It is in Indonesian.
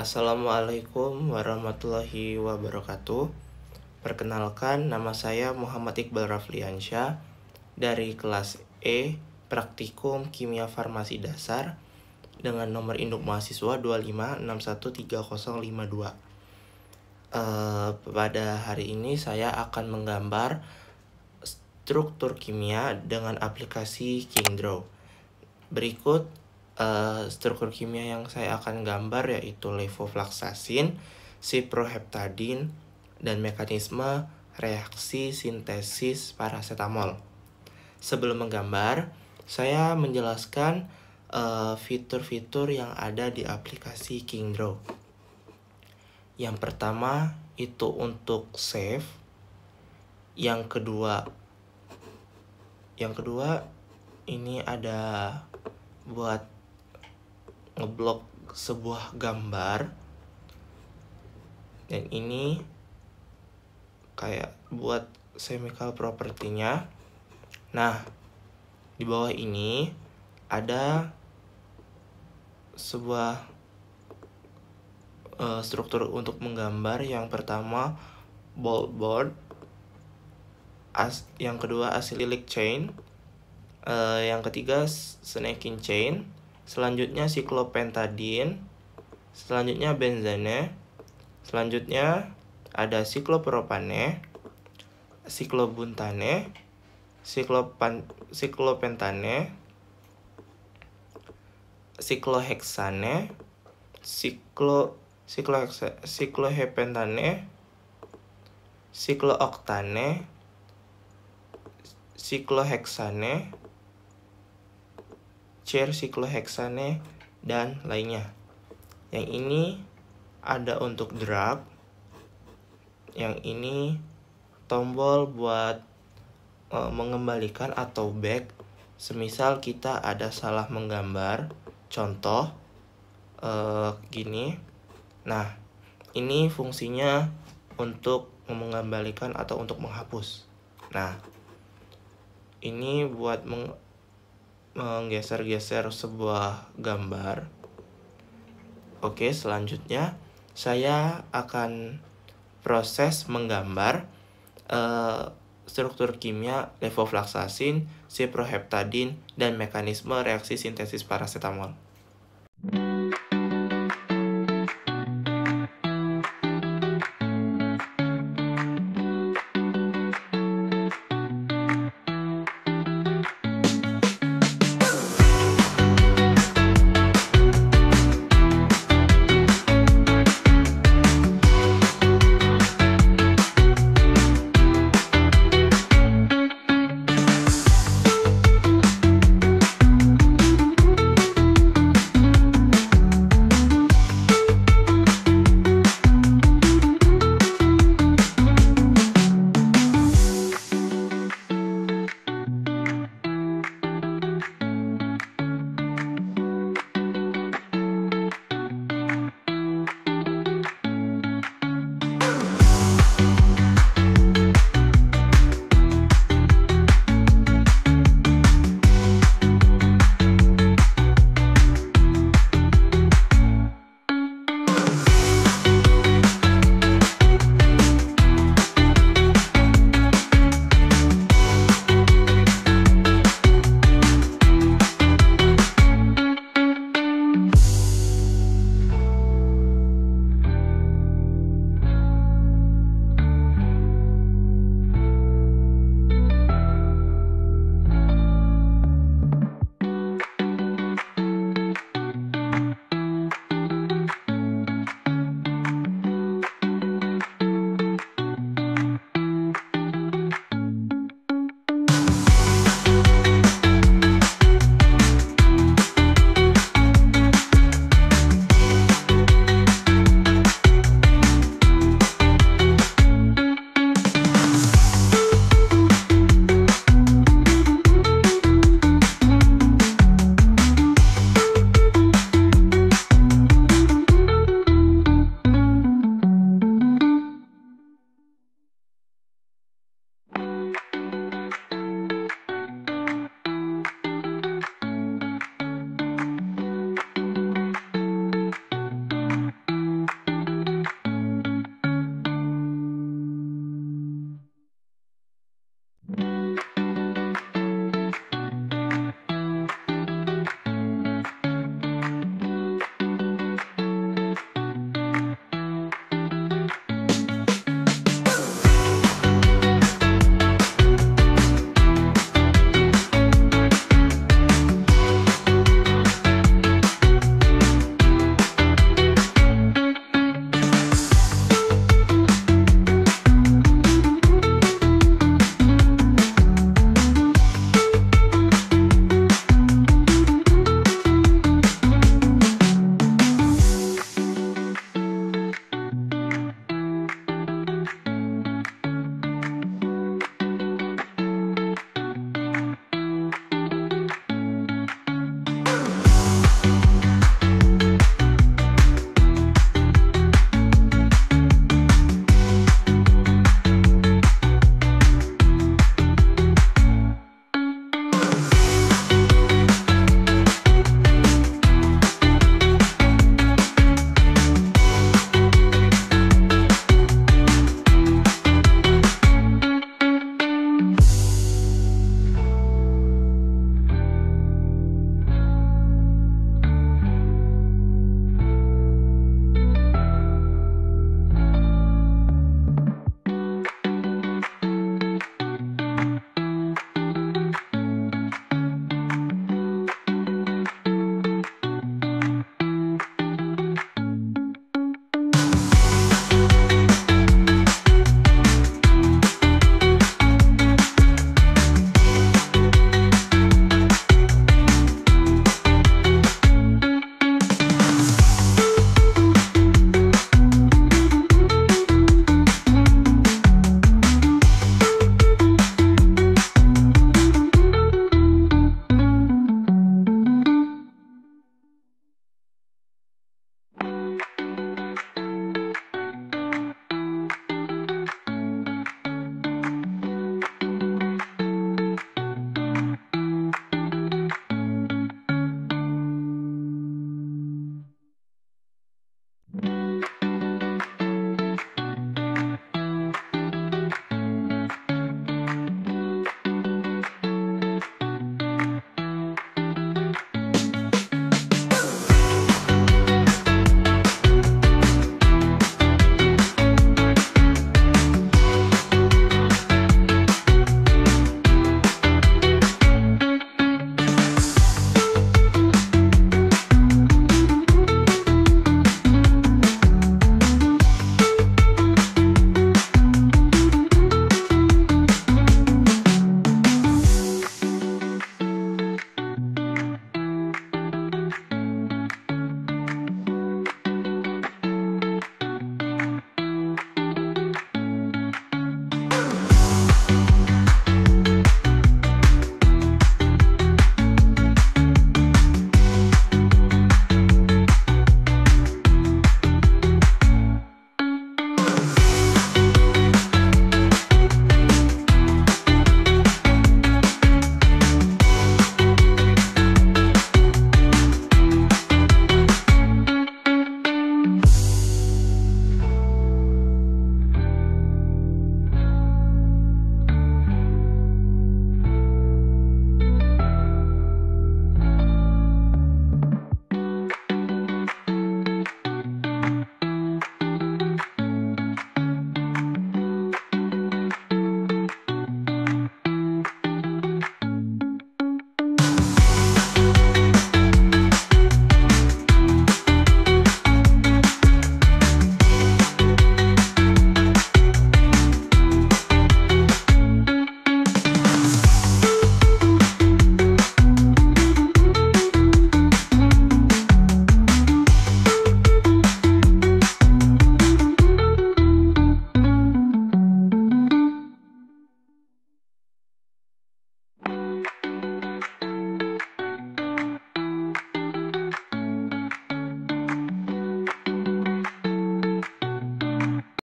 Assalamualaikum warahmatullahi wabarakatuh. Perkenalkan, nama saya Muhammad Iqbal Rafliansyah dari kelas E Praktikum Kimia Farmasi Dasar dengan nomor induk mahasiswa 256130052. Pada hari ini saya akan menggambar struktur kimia dengan aplikasi KingDraw. Berikut struktur kimia yang saya akan gambar yaitu levofloxacin, ciproheptadin, dan mekanisme reaksi sintesis parasetamol. Sebelum menggambar, saya menjelaskan fitur-fitur yang ada di aplikasi KingDraw. Yang pertama itu untuk save. Yang kedua ini ada buat ngeblok sebuah gambar, dan ini kayak buat chemical property-nya. Nah, di bawah ini ada sebuah struktur untuk menggambar. Yang pertama bold, yang kedua acyclic chain, yang ketiga snacking chain, selanjutnya cyclopentadin, selanjutnya benzene, selanjutnya ada cyclopropane, cyclobuntane, cyclopentane, cyclohexane, cyclohepentane, cyclooktane, cyclohexane, cyclohexane, dan lainnya. Yang ini ada untuk drag, yang ini tombol buat mengembalikan atau back semisal kita ada salah menggambar, contoh gini. Nah, ini fungsinya untuk mengembalikan atau untuk menghapus. Nah, ini buat menggeser-geser sebuah gambar. Oke, selanjutnya saya akan proses menggambar struktur kimia levofloxacin, ciproheptadin, dan mekanisme reaksi sintesis parasetamol.